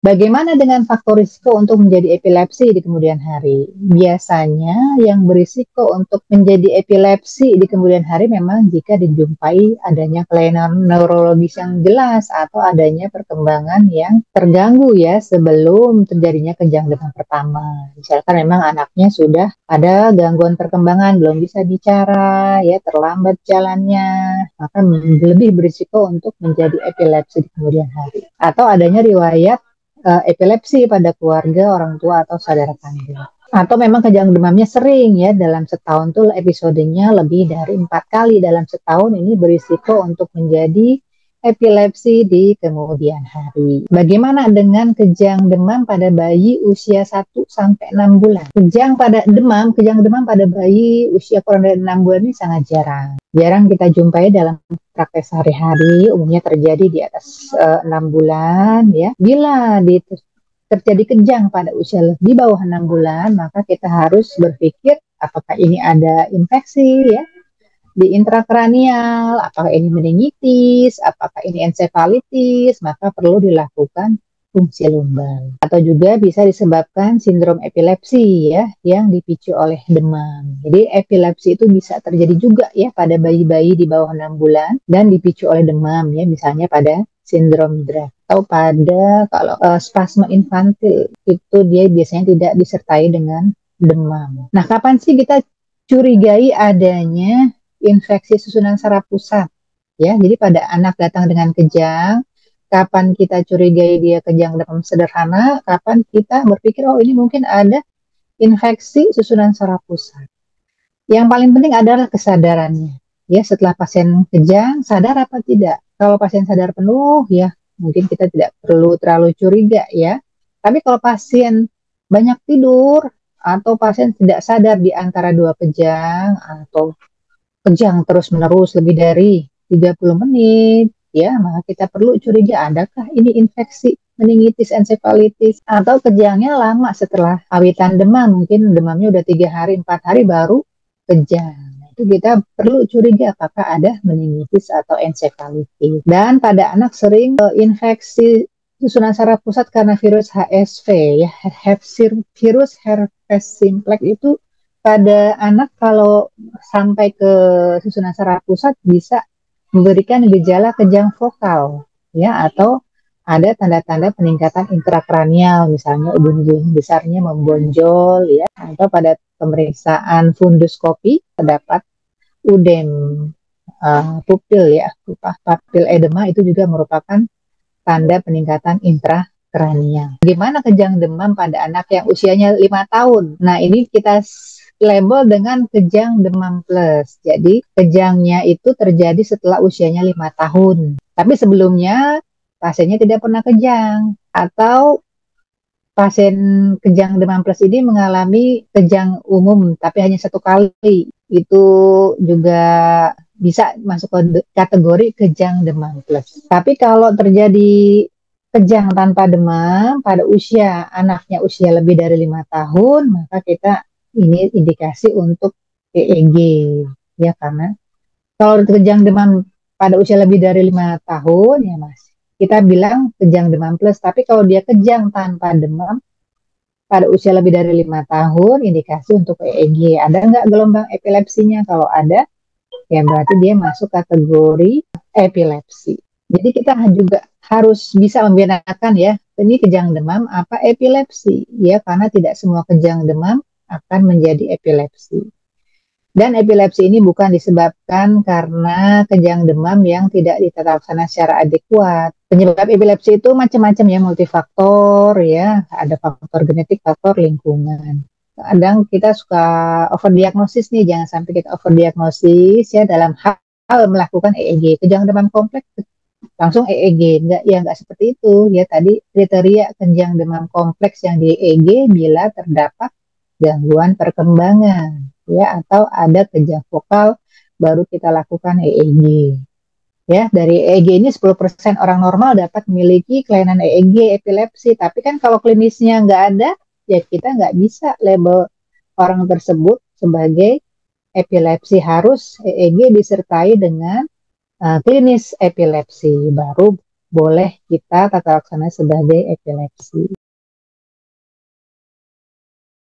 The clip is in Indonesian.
Bagaimana dengan faktor risiko untuk menjadi epilepsi di kemudian hari? Biasanya yang berisiko untuk menjadi epilepsi di kemudian hari memang jika dijumpai adanya kelainan neurologis yang jelas atau adanya perkembangan yang terganggu ya sebelum terjadinya kejang demam pertama. Misalkan memang anaknya sudah ada gangguan perkembangan, belum bisa bicara, ya terlambat jalannya, maka lebih berisiko untuk menjadi epilepsi di kemudian hari. Atau adanya riwayat epilepsi pada keluarga, orang tua atau saudara kandung. Atau memang kejang demamnya sering ya dalam setahun tuh episodenya lebih dari 4 kali dalam setahun, ini berisiko untuk menjadi epilepsi di kemudian hari. Bagaimana dengan kejang demam pada bayi usia 1 sampai 6 bulan? Kejang demam pada bayi usia kurang dari 6 bulan ini sangat jarang. Jarang kita jumpai dalam praktek sehari-hari, umumnya terjadi di atas 6 bulan ya. Bila terjadi kejang pada usia di bawah 6 bulan, maka kita harus berpikir apakah ini ada infeksi ya di intrakranial, apakah ini meningitis, apakah ini ensefalitis, maka perlu dilakukan fungsi lumbar. Atau juga bisa disebabkan sindrom epilepsi ya, yang dipicu oleh demam. Jadi epilepsi itu bisa terjadi juga ya pada bayi-bayi di bawah 6 bulan dan dipicu oleh demam ya, misalnya pada sindrom Dravet atau pada kalau spasme infantil itu dia biasanya tidak disertai dengan demam. Nah, kapan sih kita curigai adanya infeksi susunan saraf pusat? Ya, jadi pada anak datang dengan kejang, kapan kita curigai dia kejang demam sederhana, kapan kita berpikir, oh ini mungkin ada infeksi susunan saraf pusat. Yang paling penting adalah kesadarannya. Ya, setelah pasien kejang, sadar apa tidak? Kalau pasien sadar penuh, ya mungkin kita tidak perlu terlalu curiga ya. Tapi kalau pasien banyak tidur, atau pasien tidak sadar di antara dua kejang, atau kejang terus-menerus lebih dari 30 menit, ya, maka kita perlu curiga adakah ini infeksi meningitis ensefalitis atau kejangnya lama setelah awitan demam, mungkin demamnya udah 3 hari 4 hari baru kejang. Itu kita perlu curiga apakah ada meningitis atau ensefalitis. Dan pada anak sering infeksi susunan saraf pusat karena virus HSV ya, virus herpes simplex itu pada anak kalau sampai ke susunan saraf pusat bisa memberikan gejala kejang vokal ya, atau ada tanda-tanda peningkatan intrakranial, misalnya ubun-ubun besarnya membonjol ya, atau pada pemeriksaan funduskopi terdapat udem pupil ya, papil edema, itu juga merupakan tanda peningkatan intrakranial. Bagaimana kejang demam pada anak yang usianya 5 tahun? Nah, ini kita label dengan kejang demam plus. Jadi kejangnya itu terjadi setelah usianya 5 tahun. Tapi sebelumnya pasiennya tidak pernah kejang. Atau pasien kejang demam plus ini mengalami kejang umum tapi hanya 1 kali. Itu juga bisa masuk ke kategori kejang demam plus. Tapi kalau terjadi kejang tanpa demam pada anaknya usia lebih dari 5 tahun, maka kita ini indikasi untuk EEG ya, karena kalau kejang demam pada usia lebih dari 5 tahun ya Mas, kita bilang kejang demam plus. Tapi kalau dia kejang tanpa demam pada usia lebih dari 5 tahun, indikasi untuk EEG. Ada nggak gelombang epilepsinya? Kalau ada, ya berarti dia masuk kategori epilepsi. Jadi kita juga harus bisa membedakan ya, ini kejang demam apa epilepsi ya, karena tidak semua kejang demam akan menjadi epilepsi. Dan epilepsi ini bukan disebabkan karena kejang demam yang tidak ditata laksana secara adekuat. Penyebab epilepsi itu macam-macam ya, multifaktor ya, ada faktor genetik, faktor lingkungan. Kadang kita suka overdiagnosis nih, jangan sampai kita overdiagnosis ya dalam hal melakukan EEG. Kejang demam kompleks langsung EEG, enggak seperti itu ya. Tadi kriteria kejang demam kompleks yang di EEG bila terdapat gangguan perkembangan ya, atau ada kejang vokal baru kita lakukan EEG. Ya, dari EEG ini 10% orang normal dapat memiliki kelainan EEG epilepsi, tapi kan kalau klinisnya nggak ada, ya kita nggak bisa label orang tersebut sebagai epilepsi. Harus EEG disertai dengan klinis epilepsi, baru boleh kita tata laksana sebagai epilepsi.